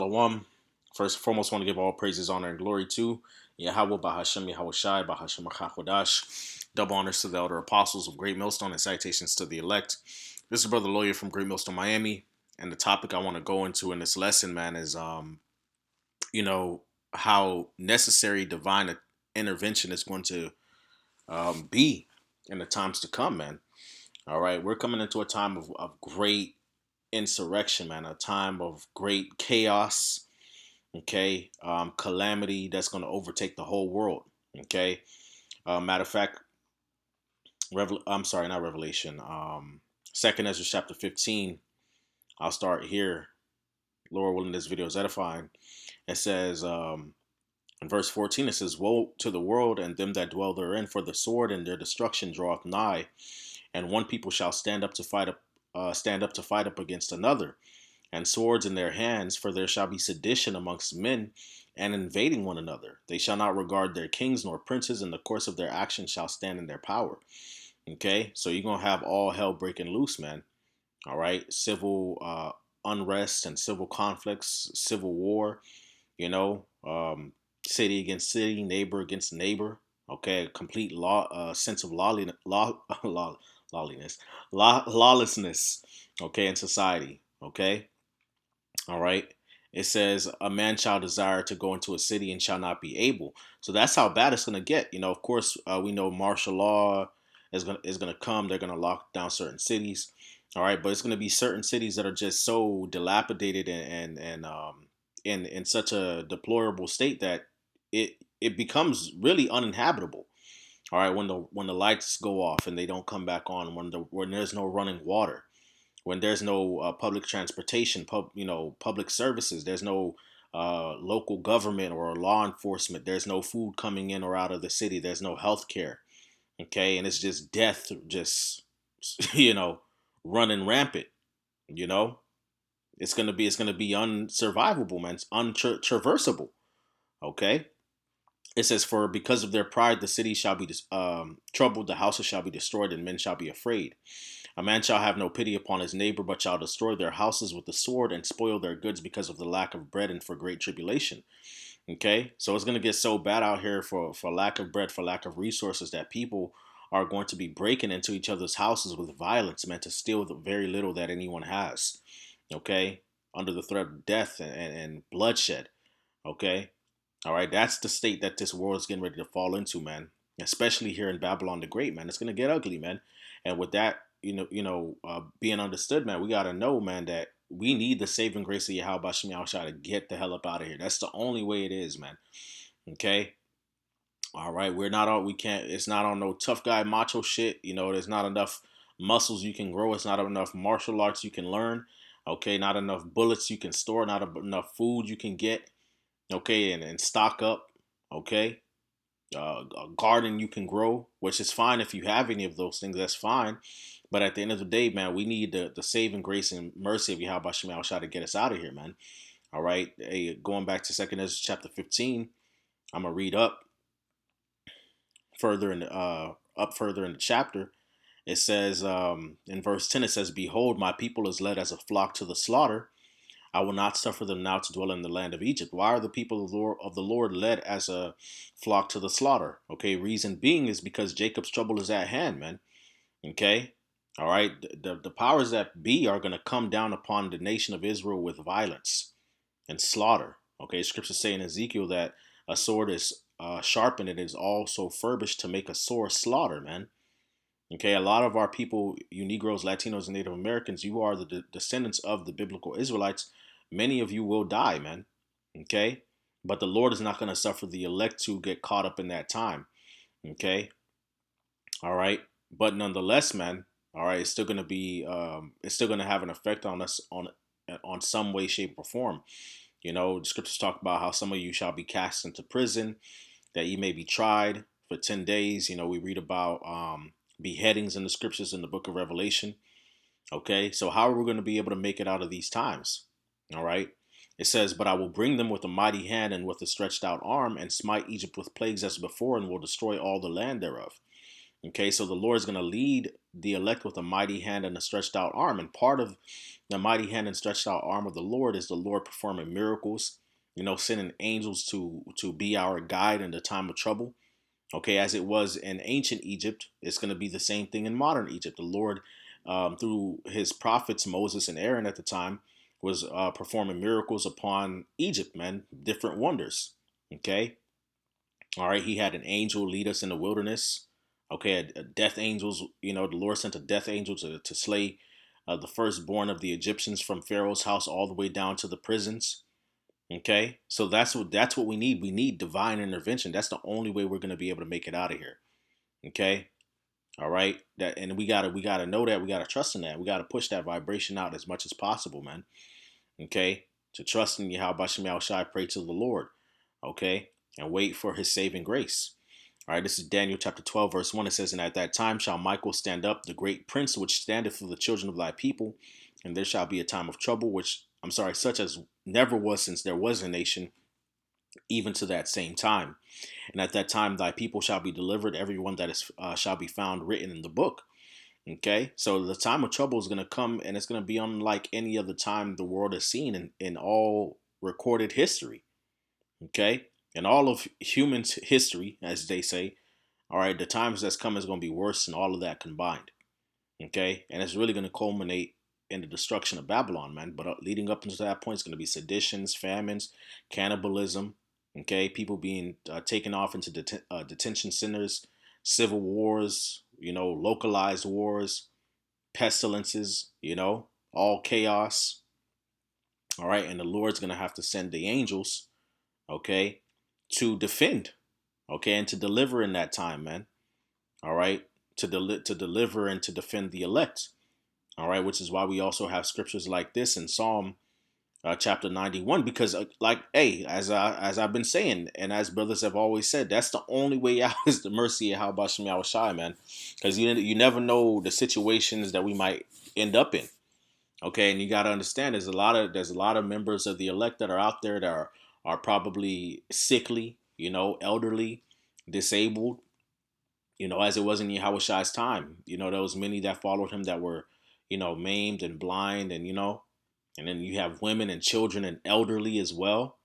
Shalom. First and foremost, want to give all praises, honor, and glory to Yahweh Bahashem Yahweh Shai Bahashem Hakodash. Double honors to the elder apostles of Great Millstone and salutations to the elect. This is Brother Lawyer from Great Millstone, Miami, and the topic I want to go into in this lesson, man, is you know, how necessary divine intervention is going to be in the times to come, man. All right, we're coming into a time of great insurrection, man, a time of great chaos, okay, calamity that's going to overtake the whole world, okay. Matter of fact, I'm sorry, not Revelation. Second Ezra chapter 15. I'll start here. Lord willing, this video is edifying. It says, in verse 14, it says, "Woe to the world and them that dwell therein, for the sword and their destruction draweth nigh, and one people shall stand up to fight up against another, and swords in their hands, for there shall be sedition amongst men, and invading one another. They shall not regard their kings nor princes, and the course of their action shall stand in their power." Okay, so you're gonna have all hell breaking loose, man. All right, civil unrest and civil conflicts, civil war. You know, city against city, neighbor against neighbor. Okay, a complete sense of lawlessness. Okay, in society. Okay, all right. It says a man shall desire to go into a city and shall not be able. So that's how bad it's gonna get. You know, of course, we know martial law is gonna come. They're gonna lock down certain cities. All right, but it's gonna be certain cities that are just so dilapidated and in such a deplorable state that it becomes really uninhabitable. All right, when the lights go off and they don't come back on, when there's no running water, when there's no public transportation, public services, there's no local government or law enforcement, there's no food coming in or out of the city, there's no health care, okay, and it's just death, just you know, running rampant. You know, it's gonna be unsurvivable, man. It's untraversable. Okay, it says, "For because of their pride, the city shall be troubled, the houses shall be destroyed, and men shall be afraid. A man shall have no pity upon his neighbor, but shall destroy their houses with the sword and spoil their goods because of the lack of bread and for great tribulation." Okay, so it's gonna get so bad out here for lack of bread, for lack of resources, that people are going to be breaking into each other's houses with violence, meant to steal the very little that anyone has. Okay, under the threat of death and bloodshed. Okay, all right, that's the state that this world is getting ready to fall into, man. Especially here in Babylon the Great, man. It's gonna get ugly, man. And with that, being understood, man, we gotta know, man, that we need the saving grace of Yahweh Bashem Yahushua to get the hell up out of here. That's the only way it is, man. Okay. All right, we're not on. We can't. It's not on no tough guy macho shit. You know, there's not enough muscles you can grow. It's not enough martial arts you can learn. Okay, not enough bullets you can store. Not enough food you can get. Okay, and stock up. Okay, a garden you can grow, which is fine if you have any of those things. That's fine. But at the end of the day, man, we need the saving grace and mercy of Yahweh Shema Shah to get us out of here, man. All right. Hey, going back to Second Ezra chapter 15, I'm gonna read further in the chapter. It says in verse 10, it says, "Behold, my people is led as a flock to the slaughter. I will not suffer them now to dwell in the land of Egypt." Why are the people of the Lord led as a flock to the slaughter? Okay, reason being is because Jacob's trouble is at hand, man. Okay, all right. The powers that be are going to come down upon the nation of Israel with violence and slaughter. Okay, scriptures say in Ezekiel that a sword is sharpened and is also furbished to make a sore slaughter, man. Okay, a lot of our people, you Negroes, Latinos, and Native Americans, you are the descendants of the biblical Israelites. Many of you will die, man. Okay, but the Lord is not going to suffer the elect to get caught up in that time. Okay, all right, but nonetheless, man, all right, it's still going to have an effect on us on some way, shape, or form. You know, the scriptures talk about how some of you shall be cast into prison, that ye may be tried for 10 days. You know, we read about beheadings in the scriptures in the book of Revelation. Okay, so how are we going to be able to make it out of these times? All right, it says, "But I will bring them with a mighty hand and with a stretched out arm, and smite Egypt with plagues as before, and will destroy all the land thereof." Okay, so the Lord is going to lead the elect with a mighty hand and a stretched out arm. And part of the mighty hand and stretched out arm of the Lord is the Lord performing miracles, sending angels to be our guide in the time of trouble. Okay, as it was in ancient Egypt, it's going to be the same thing in modern Egypt. The Lord, through his prophets, Moses and Aaron at the time, was performing miracles upon Egypt, man, different wonders. Okay, all right, he had an angel lead us in the wilderness. Okay, death angels, the Lord sent a death angel to slay the firstborn of the Egyptians from Pharaoh's house all the way down to the prisons. Okay, so that's what we need. We need divine intervention. That's the only way we're going to be able to make it out of here. Okay, all right. That and we gotta know that. We gotta trust in that. We gotta push that vibration out as much as possible, man. Okay, to trust in Yahweh Shem Shai, pray to the Lord. Okay, and wait for His saving grace. All right, this is Daniel chapter 12, verse 1. It says, "And at that time shall Michael stand up, the great prince which standeth for the children of thy people, and there shall be a time of trouble, such as never was since there was a nation, even to that same time. And at that time thy people shall be delivered, everyone that is shall be found written in the book." Okay, so the time of trouble is going to come, and it's going to be unlike any other time the world has seen in all recorded history. Okay, in all of human history, as they say. All right, the times that's coming is going to be worse than all of that combined. Okay, and it's really going to culminate in the destruction of Babylon, man. But leading up into that point, it's going to be seditions, famines, cannibalism. Okay, people being taken off into detention centers, civil wars, localized wars, pestilences, all chaos. All right, and the Lord's going to have to send the angels, okay, to defend, okay, and to deliver in that time, man. All right, to deliver and to defend the elect. All right, which is why we also have scriptures like this in Psalm chapter 91, because hey, as I've been saying, and as brothers have always said, that's the only way out is the mercy of how about Shem Shai, man, because you never know the situations that we might end up in. Okay, and you got to understand there's a lot of members of the elect that are out there that are probably sickly, elderly, disabled, as it was in Yahweh's time. There was many that followed him that were, maimed and blind, and then you have women and children and elderly as well.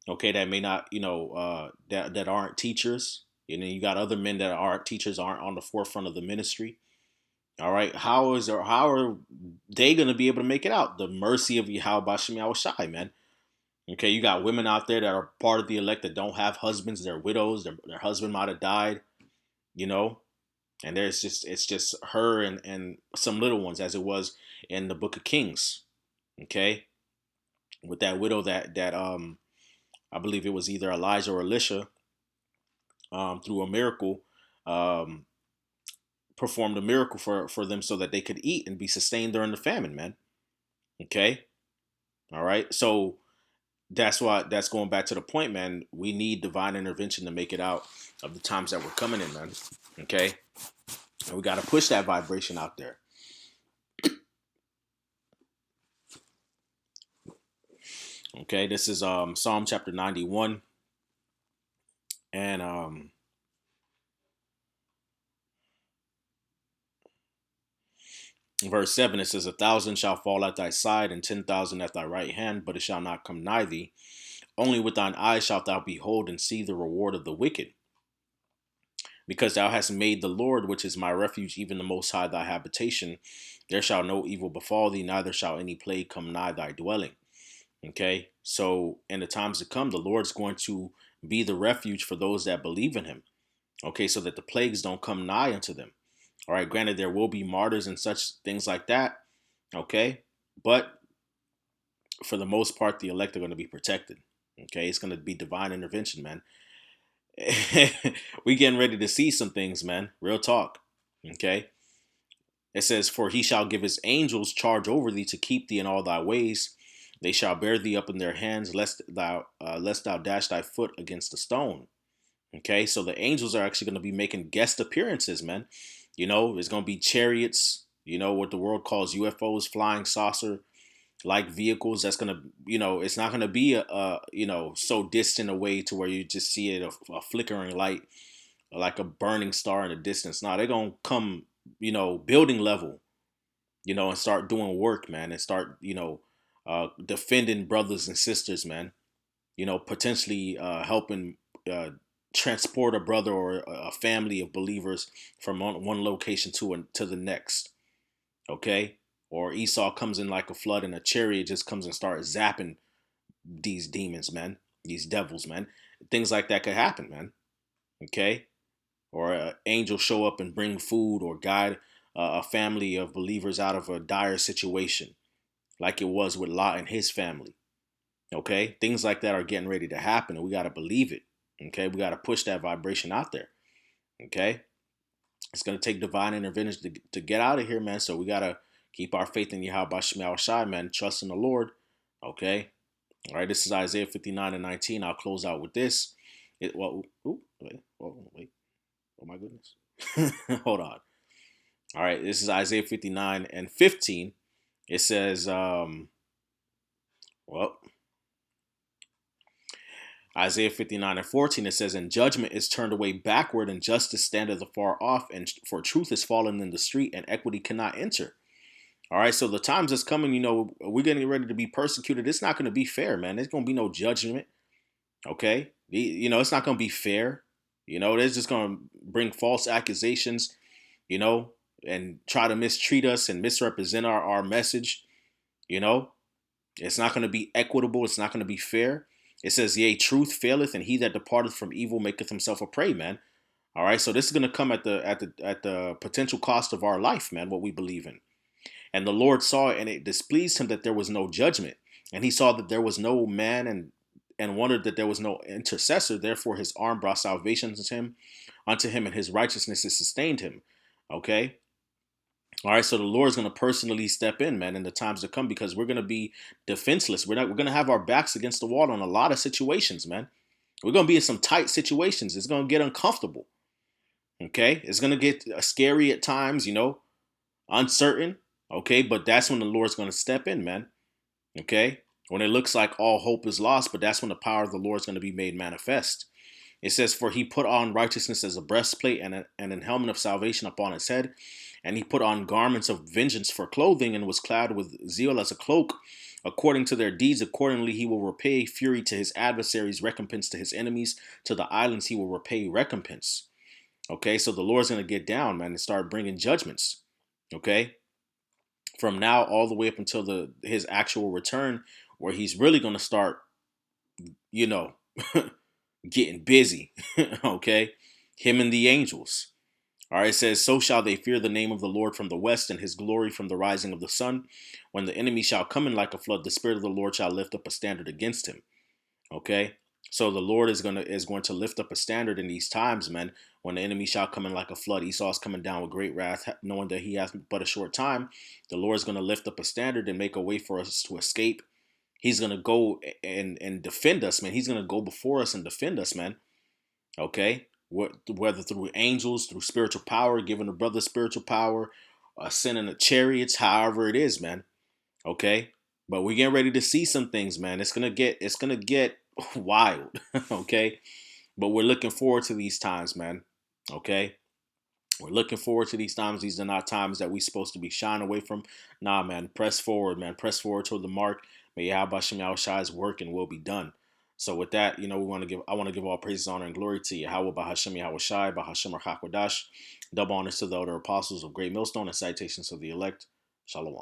Okay, that may not, that aren't teachers. And then you got other men that aren't teachers, aren't on the forefront of the ministry. All right, how are they going to be able to make it out? The mercy of Yahweh Bashem Yahushai, man. Okay, you got women out there that are part of the elect that don't have husbands. They're widows. Their husband might have died. You know, and it's just her and some little ones, as it was in the Book of Kings. Okay, with that widow that I believe it was either Elijah or Elisha, through a miracle, um, performed a miracle for them so that they could eat and be sustained during the famine, man. Okay, all right. So that's going back to the point, man. We need divine intervention to make it out of the times that we're coming in, man. Okay, and we got to push that vibration out there. Okay, this is Psalm chapter 91, and verse 7. It says, 1,000 shall fall at thy side, and 10,000 at thy right hand, but it shall not come nigh thee. Only with thine eyes shalt thou behold and see the reward of the wicked. Because thou hast made the Lord, which is my refuge, even the Most High, thy habitation, there shall no evil befall thee, neither shall any plague come nigh thy dwelling. Okay, so in the times to come, the Lord's going to be the refuge for those that believe in him. Okay, so that the plagues don't come nigh unto them. All right, granted, there will be martyrs and such things like that. Okay, but for the most part, the elect are going to be protected. Okay, it's going to be divine intervention, man. We getting ready to see some things, man. Real talk. Okay, it says, "For he shall give his angels charge over thee to keep thee in all thy ways. They shall bear thee up in their hands, lest thou dash thy foot against a stone." Okay, so the angels are actually going to be making guest appearances, man. There's going to be chariots, what the world calls UFOs, flying saucer like vehicles. That's going to, it's not going to be so distant away to where you just see it, a flickering light. like a burning star in the distance. Now they're gonna come, building level, and start doing work, man, and start, defending brothers and sisters, man. Potentially helping transport a brother or a family of believers from one location to the next. Okay, or Esau comes in like a flood, and a chariot just comes and starts zapping these demons, man, these devils, man. Things like that could happen, man. Okay, or an angel show up and bring food or guide a family of believers out of a dire situation, like it was with Lot and his family. Okay, things like that are getting ready to happen, and we got to believe it. Okay, we got to push that vibration out there. Okay, it's going to take divine intervention to get out of here, man. So we got to keep our faith in Yahweh Shema Shai, man. Trust in the Lord. Okay, all right. This is Isaiah 59:19. I'll close out with this. Wait. Oh my goodness. Hold on. All right, this is Isaiah 59:15. It says, well, Isaiah 59:14, it says, and judgment is turned away backward, and justice standeth afar off, and for truth is fallen in the street, and equity cannot enter. All right, so the times that's coming, we're getting ready to be persecuted. It's not going to be fair, man. There's going to be no judgment. Okay, it's not going to be fair. They're just going to bring false accusations, you know, and try to mistreat us and misrepresent our message. You know, it's not going to be equitable. It's not going to be fair. It says, yea, truth faileth, and he that departeth from evil maketh himself a prey, man. All right, so this is going to come at the potential cost of our life, man, what we believe in. And the Lord saw it, and it displeased him that there was no judgment. And he saw that there was no man, and wondered that there was no intercessor. Therefore his arm brought salvation unto him, and his righteousness has sustained him. Okay. All right, so the Lord's going to personally step in, man, in the times to come, because we're going to be defenseless. We're going to have our backs against the wall in a lot of situations, man. We're going to be in some tight situations. It's going to get uncomfortable. Okay, it's going to get scary at times, uncertain. Okay, but that's when the Lord's going to step in, man. Okay, when it looks like all hope is lost, but that's when the power of the Lord is going to be made manifest. It says, for he put on righteousness as a breastplate, and an helmet of salvation upon his head. And he put on garments of vengeance for clothing, and was clad with zeal as a cloak. According to their deeds, accordingly he will repay fury to his adversaries, recompense to his enemies. To the islands he will repay recompense. Okay, so the Lord's going to get down, man, and start bringing judgments. Okay, from now all the way up until his actual return, where he's really going to start, getting busy. Okay, him and the angels. All right, it says, so shall they fear the name of the Lord from the west, and his glory from the rising of the sun. When the enemy shall come in like a flood, the Spirit of the Lord shall lift up a standard against him. Okay, so the Lord is going to lift up a standard in these times, man. When the enemy shall come in like a flood, Esau is coming down with great wrath, knowing that he has but a short time. The Lord is going to lift up a standard and make a way for us to escape. He's going to go and defend us, man. He's going to go before us and defend us, man. Okay, whether through angels, through spiritual power, giving a brother spiritual power, sending the chariots, however it is, man. Okay, but we're getting ready to see some things, man. It's gonna get wild. Okay, but we're looking forward to these times, man. Okay, we're looking forward to these times. These are not times that we're supposed to be shying away from. Nah, man, press forward, man. Press forward toward the mark. May Yahweh Shem Shai's work and will be done. So with that, I want to give all praises, honor, and glory to Yahweh Bahashem Yahweh Shai, Bahashem Rachakwadash. Double honors to the elder apostles of Great Millstone, and citations to the elect. Shalom.